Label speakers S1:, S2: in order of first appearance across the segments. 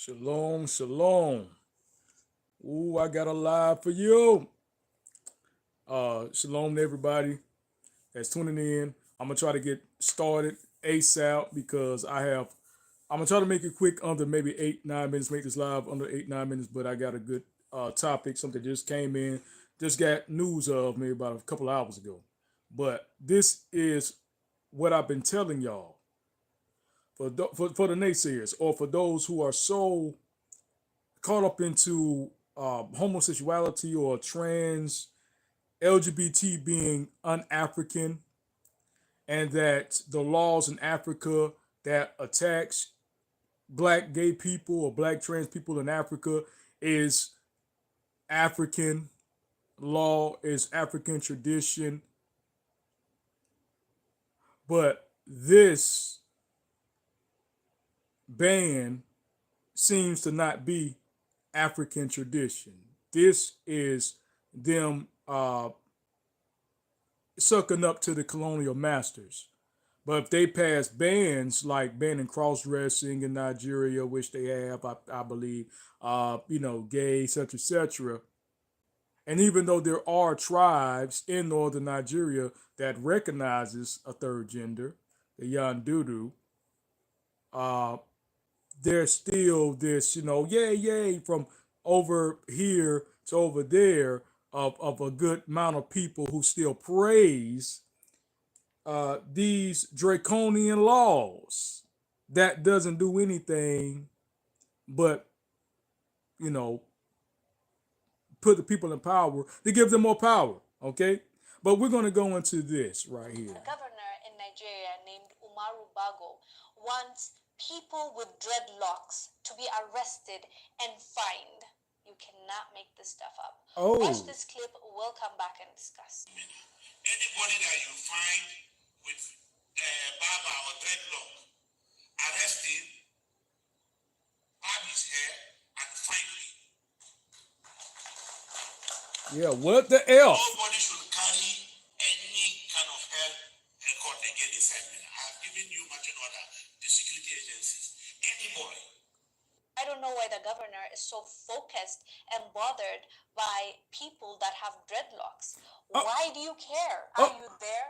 S1: Shalom, shalom. Ooh, I got a live for you. Shalom to everybody that's tuning in. I'm gonna try to get started ASAP because I'm gonna try to make it quick under maybe 8, 9 minutes. Make this live under 8, 9 minutes, but I got a good topic. Something just came in, just got news of maybe about a couple of hours ago. But this is what I've been telling y'all for the naysayers or for those who are so caught up into homosexuality or trans LGBT being un-African, and that the laws in Africa that attacks black gay people or black trans people in Africa is African law, is African tradition, but this ban seems to not be African tradition. This is them sucking up to the colonial masters. But if they pass bans like banning cross dressing in Nigeria, which they have, I believe, gay, etc., etc., and even though there are tribes in northern Nigeria that recognizes a third gender, the Yandudu, uh, there's still this, yay, yay, from over here to over there of a good amount of people who still praise these draconian laws that doesn't do anything but, you know, put the people in power to give them more power, okay? But we're going to go into this right here.
S2: A governor in Nigeria named Umaru Bago wants people with dreadlocks to be arrested and fined. You cannot make this stuff up. Watch this clip. We'll come back and discuss.
S3: Anybody that you find with barber or dreadlock, arrest him, barb his hair, and fine him.
S1: Yeah, what the F?
S3: Nobody should carry any kind of hair record again inside me. I have given you marching order, the security agencies. Anybody.
S2: I don't know why the governor is so focused and bothered by people that have dreadlocks. Why do you care? Are you there?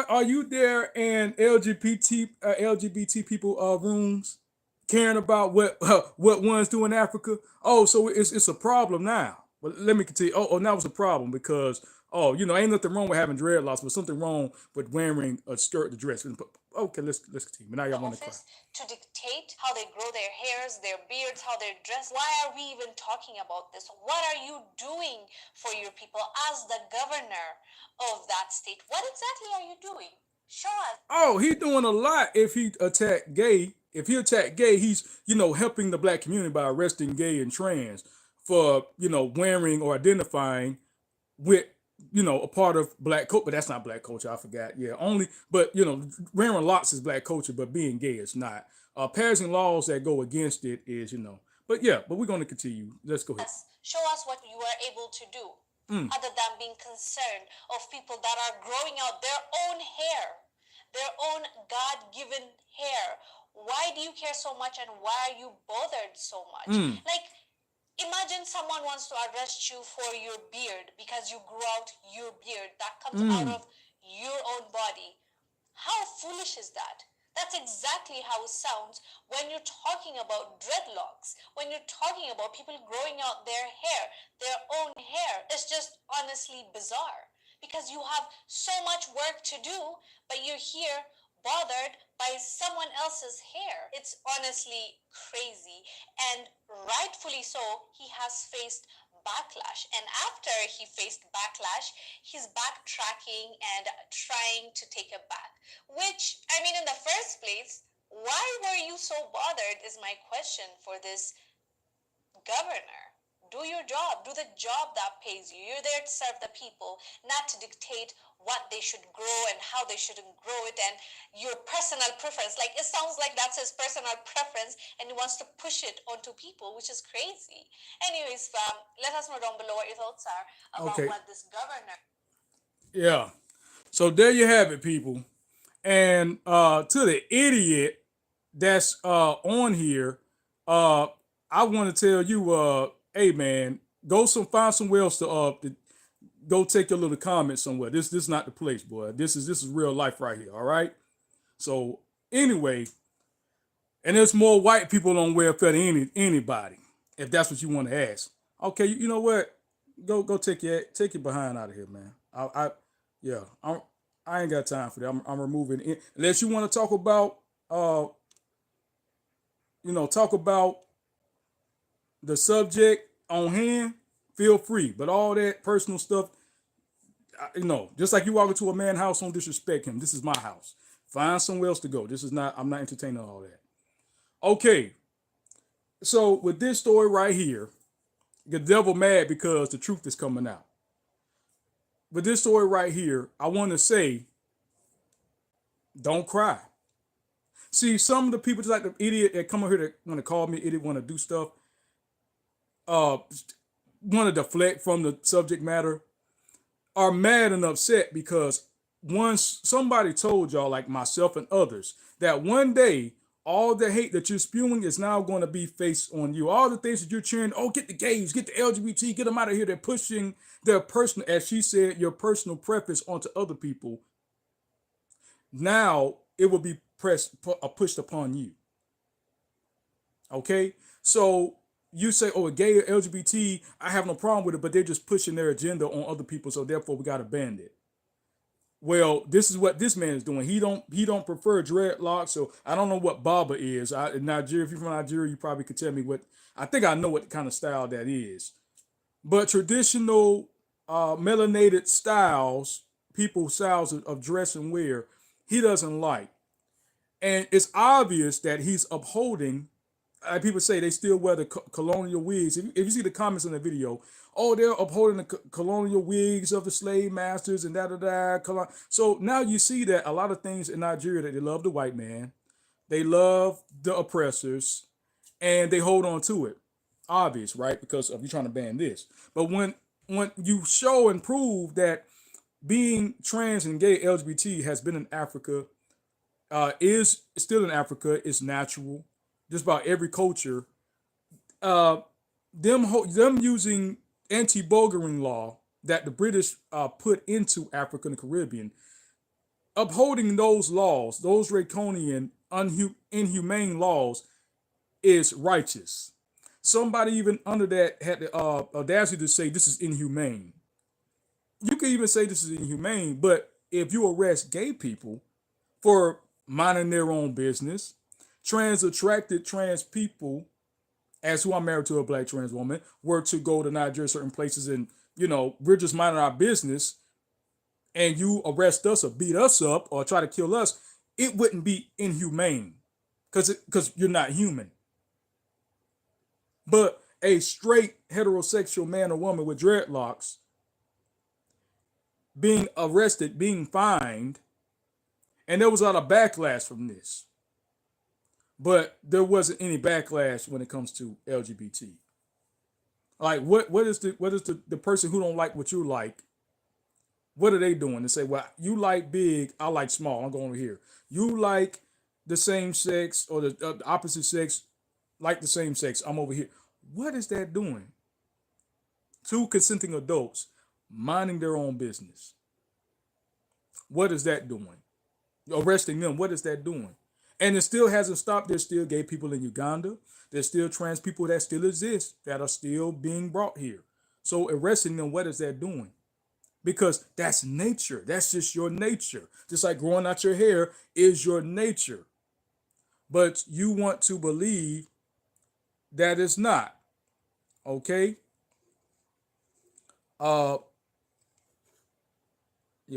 S1: Are you there in LGBT people rooms caring about what ones do in Africa? Oh, so it's a problem now. But let me continue. Now it's a problem because ain't nothing wrong with having dreadlocks, but something wrong with wearing a skirt to dress. Okay, let's continue. Now y'all want to cry.
S2: To dictate how they grow their hairs, their beards, how they're dressed. Why are we even talking about this? What are you doing for your people as the governor of that state? What exactly are you doing? Show us.
S1: Oh, he's doing a lot. If he attack gay, he's helping the black community by arresting gay and trans for wearing or identifying with a part of black culture, but that's not black culture. I forgot. Yeah, but wearing locks is black culture, but being gay is not. Passing laws that go against it is, But we're going to continue. Let's go ahead.
S2: Show us what you are able to do, other than being concerned of people that are growing out their own hair, their own God-given hair. Why do you care so much, and why are you bothered so much? Imagine someone wants to arrest you for your beard because you grew out your beard that comes out of your own body. How foolish is that? That's exactly how it sounds when you're talking about dreadlocks, when you're talking about people growing out their hair, their own hair. It's just honestly bizarre because you have so much work to do, but you're here bothered by someone else's hair. It's honestly crazy, and rightfully so. He has faced backlash, and after he faced backlash, he's backtracking and trying to take it back, which, I mean, in the first place, why were you so bothered is my question for this governor. Do your job. Do the job that pays you. You're there to serve the people, not to dictate what they should grow and how they shouldn't grow it and your personal preference. Like, it sounds like that's his personal preference and he wants to push it onto people, which is crazy. Anyways, fam, let us know down below what your thoughts are about what this governor.
S1: Yeah. So there you have it, people. And to the idiot that's on here, I want to tell you, hey man, find somewhere else to go take your little comment somewhere. This is not the place, boy. This is real life right here. All right. So anyway, and there's more white people on welfare than anybody, if that's what you want to ask. Okay, you know what? Go take your behind out of here, man. Yeah, I ain't got time for that. I'm removing it. Unless you want to talk about talk about the subject on hand, feel free. But all that personal stuff, just like you walk into a man's house, don't disrespect him. This is my house. Find somewhere else to go. I'm not entertaining all that. Okay, so with this story right here, the devil mad because the truth is coming out. With this story right here, I want to say, don't cry. See, some of the people, just like the idiot that come over here that want to call me idiot, want to do stuff, want to deflect from the subject matter, are mad and upset because once somebody told y'all, like myself and others, that one day all the hate that you're spewing is now going to be faced on you. All the things that you're cheering, oh, get the gays, get the LGBT, get them out of here. They're pushing their personal, as she said, your personal preference onto other people. Now it will be pushed upon you. Okay? So you say, oh, a gay or LGBT, I have no problem with it, but they're just pushing their agenda on other people, so therefore we got to ban it. Well, this is what this man is doing. He don't prefer dreadlocks, so I don't know what barber is. In Nigeria, if you're from Nigeria, you probably could tell me what. I think I know what kind of style that is. But traditional melanated styles, people's styles of dress and wear, he doesn't like. And it's obvious that he's upholding, like people say, they still wear the colonial wigs. If you see the comments in the video, oh, they're upholding the colonial wigs of the slave masters and da. So now you see that a lot of things in Nigeria, that they love the white man, they love the oppressors, and they hold on to it. Obvious, right? Because of you trying to ban this. But when you show and prove that being trans and gay LGBT has been in Africa, is still in Africa, is natural, just about every culture, them using anti-bulgaring law that the British put into Africa and the Caribbean, upholding those laws, those draconian, inhumane laws, is righteous. Somebody even under that had the audacity to say this is inhumane. You can even say this is inhumane, but if you arrest gay people for minding their own business, attracted trans people, as who I'm married to a black trans woman, were to go to Nigeria, certain places, and we're just minding our business, and you arrest us or beat us up or try to kill us, it wouldn't be inhumane because you're not human. But a straight heterosexual man or woman with dreadlocks being arrested, being fined, and there was a lot of backlash from this. But there wasn't any backlash when it comes to LGBT. Like, what is the person who don't like what you like? What are they doing? They say, well, you like big, I like small. I'm going over here. You like the same sex or the opposite sex, like the same sex. I'm over here. What is that doing? Two consenting adults minding their own business. What is that doing? Arresting them. What is that doing? And it still hasn't stopped. There's still gay people in Uganda. There's still trans people that still exist that are still being brought here. So arresting them, what is that doing? Because that's nature. That's just your nature. Just like growing out your hair is your nature. But you want to believe that it's not. Okay? Yeah,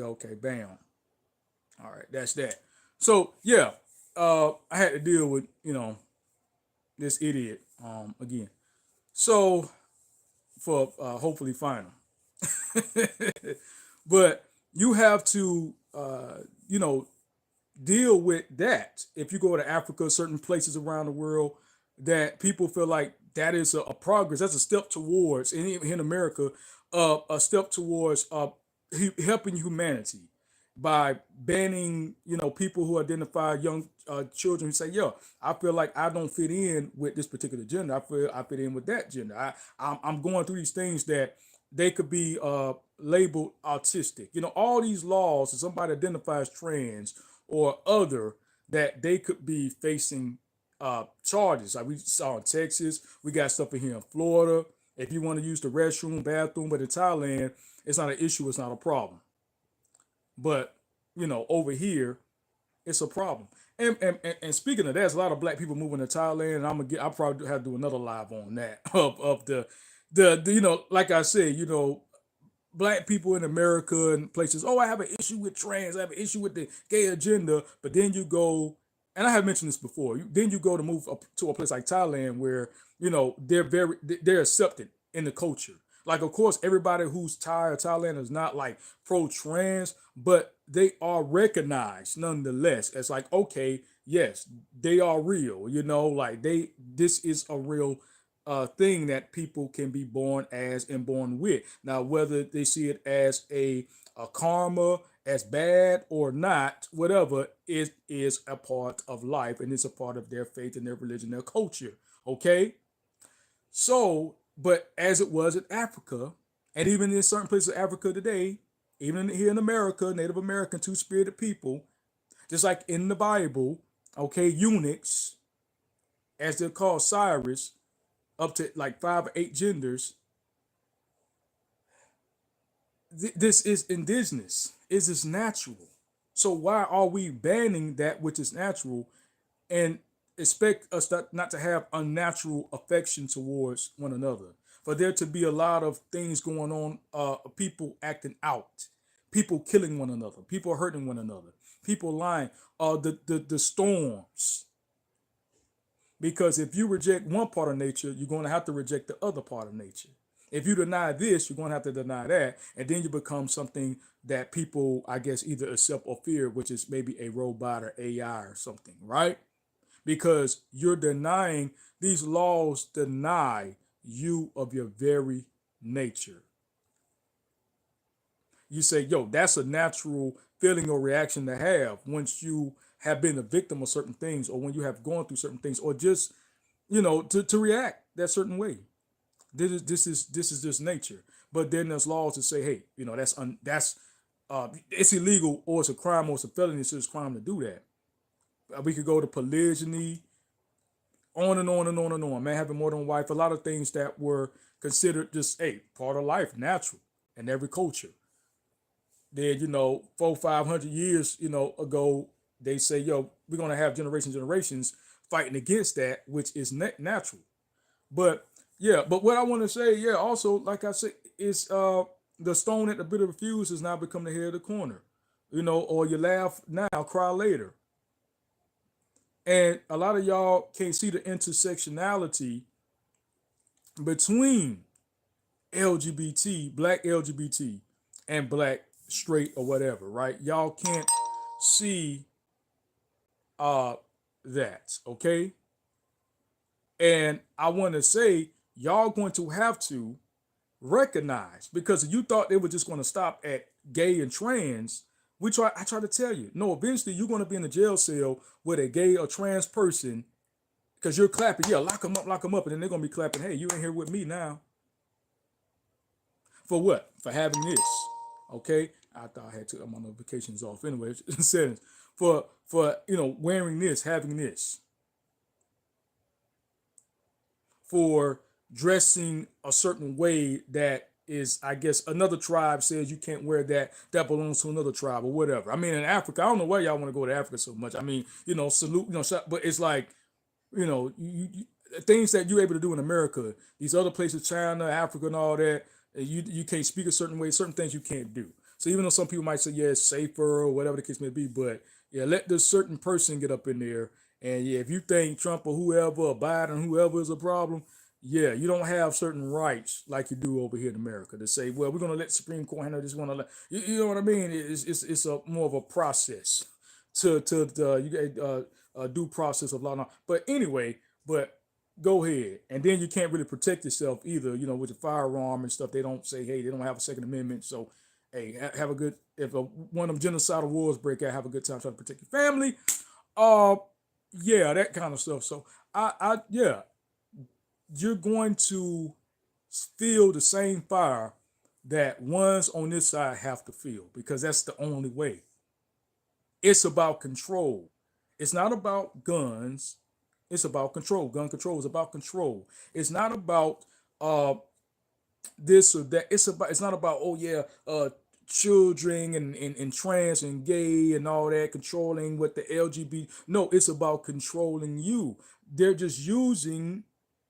S1: okay, bam. All right, that's that. So, yeah, I had to deal with, this idiot again. So, for hopefully final. But you have to, deal with that. If you go to Africa, certain places around the world, that people feel like that is a progress. That's a step towards, and even in America, a step towards helping humanity. by banning, people who identify young children who say, yo, I feel like I don't fit in with this particular gender. I feel I fit in with that gender. I'm going through these things that they could be labeled autistic. All these laws, if somebody identifies trans or other, that they could be facing charges. Like we saw in Texas, we got stuff in here in Florida. If you want to use the restroom, bathroom, but in Thailand, it's not an issue. It's not a problem. But over here, it's a problem. And speaking of that, there's a lot of black people moving to Thailand, and I'll probably have to do another live on that of the like I said, black people in America and places. Oh, I have an issue with trans. I have an issue with the gay agenda. But then you go, and I have mentioned this before. Then you go to move up to a place like Thailand where they're accepted in the culture. Like, of course, everybody who's Thai or Thailand is not like pro-trans, but they are recognized nonetheless. It's like, okay, yes, they are real. Like this is a real thing that people can be born as and born with. Now, whether they see it as a karma, as bad or not, whatever, it is a part of life, and it's a part of their faith and their religion, their culture. Okay, so. But as it was in Africa, and even in certain places of Africa today, even here in America, Native American, two-spirited people, just like in the Bible, okay, eunuchs, as they're called, Cyrus, up to like 5 or 8 genders. This is indigenous. This is natural. So why are we banning that which is natural and expect us not to have unnatural affection towards one another? For there to be a lot of things going on, people acting out, people killing one another, people hurting one another, people lying, the storms. Because if you reject one part of nature, you're going to have to reject the other part of nature. If you deny this, you're going to have to deny that. And then you become something that people, I guess, either accept or fear, which is maybe a robot or AI or something, right? Because you're denying, these laws deny you of your very nature. You say, yo, that's a natural feeling or reaction to have once you have been a victim of certain things, or when you have gone through certain things, or just, to react that certain way. This is just nature. But then there's laws that say, hey, that's it's illegal, or it's a crime, or it's a felony, so it's a crime to do that. We could go to polygyny, on and on and on and on. Man having more than one wife, a lot of things that were considered just part of life, natural in every culture. Then 400-500 years ago, they say, yo, we're gonna have generations fighting against that, which is natural. But what I want to say, also, like I said, is the stone at the bit of the fuse has now become the head of the corner. Or you laugh now, cry later. And a lot of y'all can't see the intersectionality between LGBT, black LGBT, and black straight or whatever, right? Y'all can't see that, okay? And I want to say, y'all going to have to recognize, because you thought they were just going to stop at gay and trans. I try to tell you, no, eventually you're going to be in a jail cell with a gay or trans person, because you're clapping, lock them up, and then they're going to be clapping, hey, you ain't here with me now. For what? For having this, okay? I thought I had to my notifications off. Anyway, settings. For wearing this, having this. For dressing a certain way that is, I guess, another tribe says you can't wear that belongs to another tribe or whatever. I mean, in Africa, I don't know why y'all want to go to Africa so much. I mean, salute, but it's like, you things that you're able to do in America, these other places, China, Africa, and all that, you can't speak a certain way, certain things you can't do. So even though some people might say, it's safer or whatever the case may be, but let this certain person get up in there. And if you think Trump or whoever, or Biden, whoever is a problem, you don't have certain rights like you do over here in America to say, well, we're going to let the Supreme Court handle this. You know what I mean? It's a more of a process to due process of law. But anyway, go ahead. And then you can't really protect yourself either, with your firearm and stuff. They don't say, hey, they don't have a Second Amendment. So hey, have a good. If one of them genocidal wars break out, have a good time trying to protect your family. Yeah, that kind of stuff. So yeah, you're going to feel the same fire that ones on this side have to feel because that's the only way. It's about control. It's not about guns. It's about control. Gun control is about control. It's not about uh this or that. It's not about, oh yeah, children and trans and gay and all that, controlling what the LGBT. No, it's about controlling you. They're just using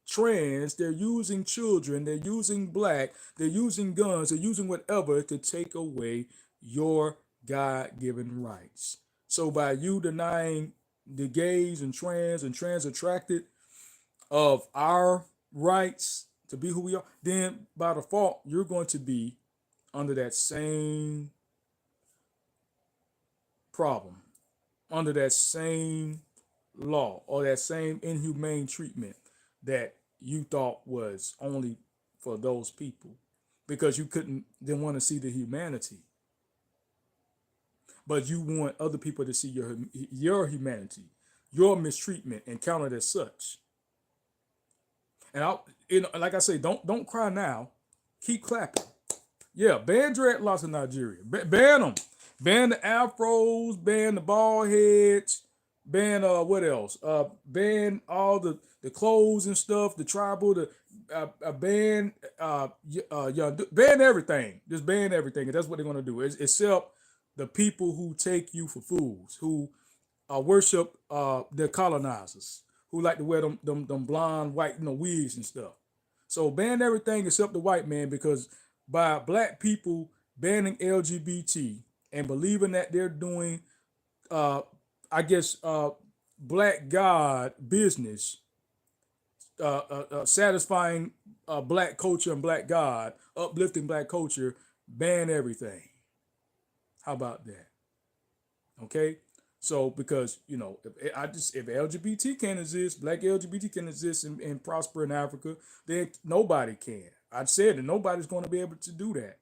S1: trans, they're using children, they're using black, they're using guns, they're using whatever to take away your God-given rights. So by you denying the gays and trans attracted of our rights to be who we are, then by default, you're going to be under that same problem, under that same law or that same inhumane treatment that you thought was only for those people because you didn't want to see the humanity, but you want other people to see your humanity, your mistreatment, and count it as such. And like I say, don't cry now, keep clapping. Yeah, ban dreadlocks in Nigeria. Ban them. Ban the afros. Ban the bald heads. Ban what else? Ban all the clothes and stuff. The tribal. Ban ban everything. Just ban everything. And that's what they're gonna do. Except the people who take you for fools, who worship their colonizers, who like to wear them blonde white wigs and stuff. So ban everything except the white man because by black people banning LGBT and believing that they're doing, uh, I guess, black God business, satisfying black culture and black God, uplifting black culture, ban everything. How about that? Okay. So because if LGBT can exist, black LGBT can exist and prosper in Africa, then nobody can. I said that nobody's going to be able to do that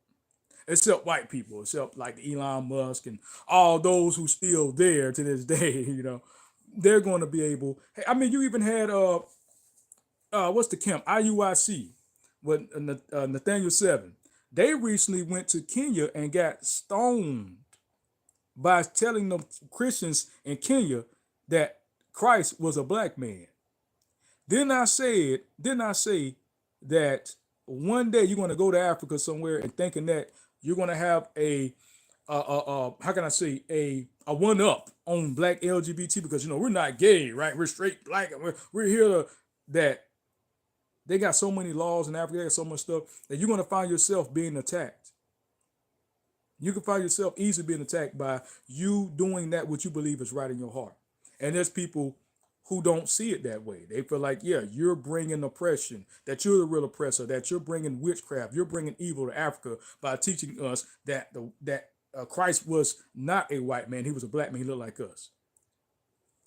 S1: except white people, except like Elon Musk and all those who still there to this day. They're going to be able. Hey, I mean, you even had what's the camp IUIC with Nathaniel Seven. They recently went to Kenya and got stoned by telling the Christians in Kenya that Christ was a black man. Didn't I say that one day you're going to go to Africa somewhere and thinking that you're going to have how can I say a one up on black LGBT because we're not gay, right? We're straight black. We're here to that. They got so many laws in Africa, they got so much stuff that you're going to find yourself being attacked. You can find yourself easily being attacked by you doing that which you believe is right in your heart. And there's people who don't see it that way. They feel like, yeah, you're bringing oppression, that you're the real oppressor, that you're bringing witchcraft, you're bringing evil to Africa by teaching us that Christ was not a white man, he was a black man, he looked like us.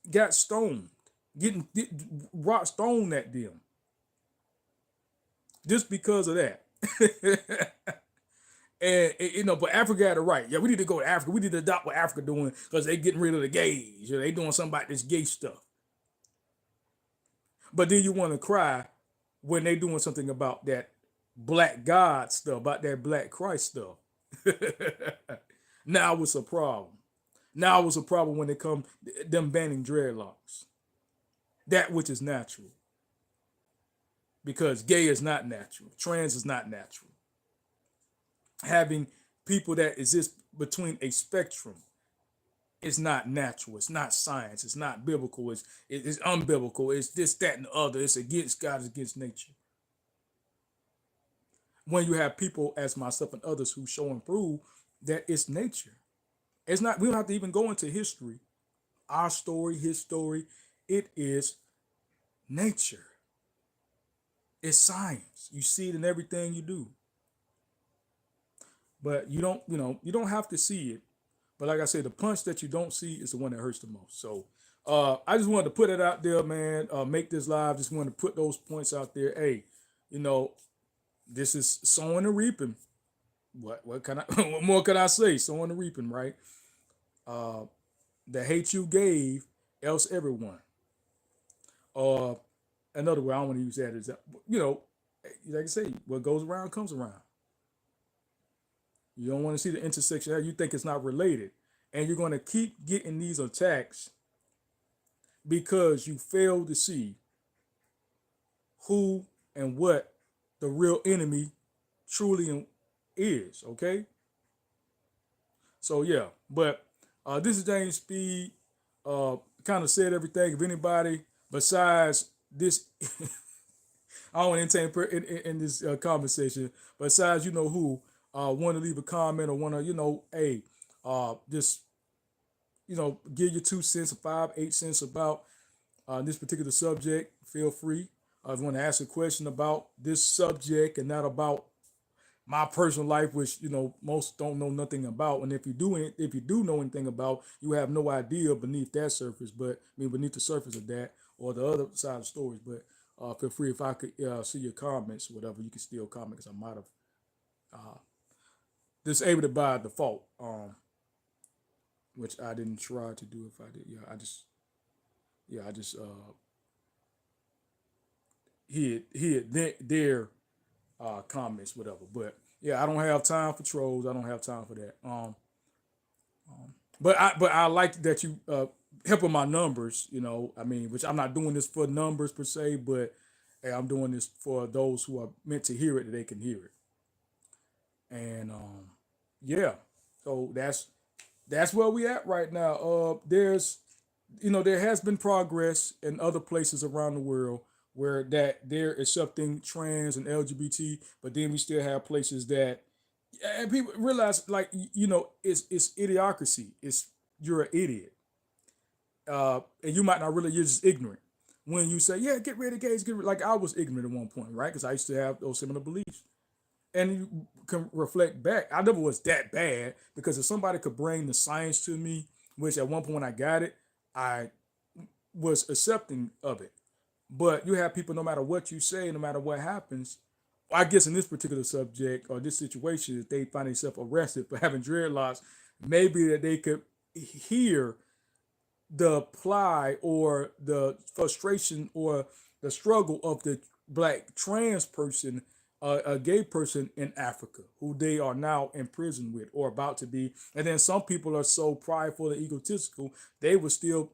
S1: Got stoned, getting rock stoned at them, just because of that. And but Africa had it right. Yeah, we need to go to Africa. We need to adopt what Africa doing because they getting rid of the gays. They doing something about this gay stuff. But then you want to cry when they doing something about that black God stuff, about that black Christ stuff. Now it's a problem. Now it's a problem when it comes them banning dreadlocks. That which is natural. Because gay is not natural. Trans is not natural. Having people that exist between a spectrum is not natural. It's not science. It's not biblical. It's unbiblical. It's this, that, and the other. It's against God. It's against nature. When you have people as myself and others who show and prove that it's nature. It's not. We don't have to even go into history. Our story, his story. It is nature. It's science. You see it in everything you do. But you don't have to see it. But like I said, the punch that you don't see is the one that hurts the most. So I just wanted to put it out there, man. Make this live. Just wanted to put those points out there. Hey, this is sowing and reaping. what can I what more can I say? Sowing the reaping, right? The hate you gave, else everyone. Or another way I don't want to use that is, you know, like I say, what goes around comes around. You don't want to see the intersection. You think it's not related, and you're going to keep getting these attacks because you fail to see who and what the real enemy truly is. Okay, so yeah, but this is James Speed. Kind of said everything. If anybody besides this, I don't want to entertain in this conversation. Besides, you know who want to leave a comment or want to, you know, hey, just you know, give your 2 cents or 5, 8 cents about this particular subject. Feel free. If you want to ask a question about this subject and not about my personal life, which you know most don't know nothing about, and if you do know anything about, you have no idea beneath that surface, but I mean beneath the surface of that or the other side of stories. But feel free if I could see your comments, whatever, you can still comment because I might have disabled it by default, which I didn't try to do. If I did, I just hid their comments, whatever. But yeah, I don't have time for trolls. I don't have time for that. But I like that you helping my numbers. You know, I mean, which I'm not doing this for numbers per se, but hey, I'm doing this for those who are meant to hear it that they can hear it. And yeah, so that's where we at right now. There's there has been progress in other places around the world where that they're accepting trans and LGBT, but then we still have places that and people realize like it's idiocracy. It's you're an idiot, and you might not really you're just ignorant when you say yeah get rid of gays like I was ignorant at one point, right? Because I used to have those similar beliefs, and you can reflect back. I never was that bad because if somebody could bring the science to me, which at one point when I got it, I was accepting of it. But you have people, no matter what you say, no matter what happens, I guess in this particular subject or this situation, if they find themselves arrested for having dreadlocks, maybe that they could hear the ply or the frustration or the struggle of the black trans person, a gay person in Africa, who they are now in prison with or about to be. And then some people are so prideful and egotistical, they will still,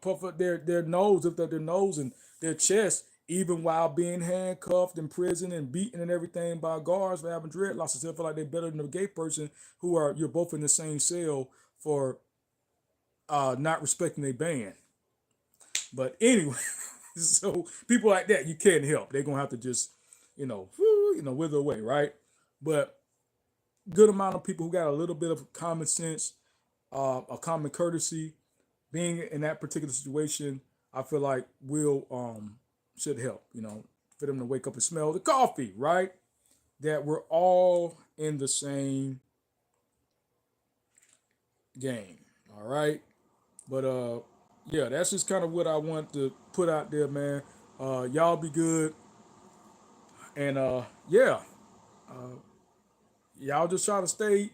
S1: puff up their nose, lift up their nose and their chest, even while being handcuffed in prison and beaten and everything by guards for having dreadlocks. Still feel like they're better than a gay person you're both in the same cell for not respecting their band. But anyway, so people like that you can't help. They're gonna have to just, wither away, right? But good amount of people who got a little bit of common sense, a common courtesy, being in that particular situation, I feel like will should help, for them to wake up and smell the coffee, right? That we're all in the same game. All right. But yeah, that's just kind of what I want to put out there, man. Y'all be good. And yeah, y'all just try to stay.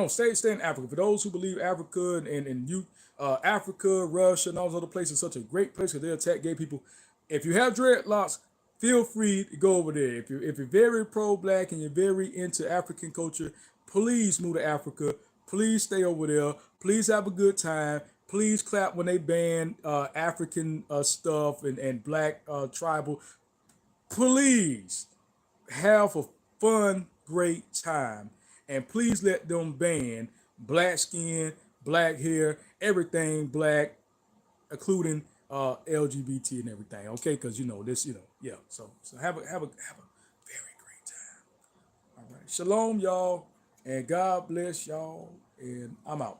S1: Stay in Africa. For those who believe Africa and you, Africa, Russia, and all those other places, such a great place because they attack gay people. If you have dreadlocks, feel free to go over there. If you're very pro-black and you're very into African culture, please move to Africa. Please stay over there. Please have a good time. Please clap when they ban African stuff and black tribal. Please have a fun, great time. And please let them ban black skin, black hair, everything black, including LGBT and everything. Okay, because this, yeah. So have a very great time. All right. Shalom, y'all, and God bless y'all. And I'm out.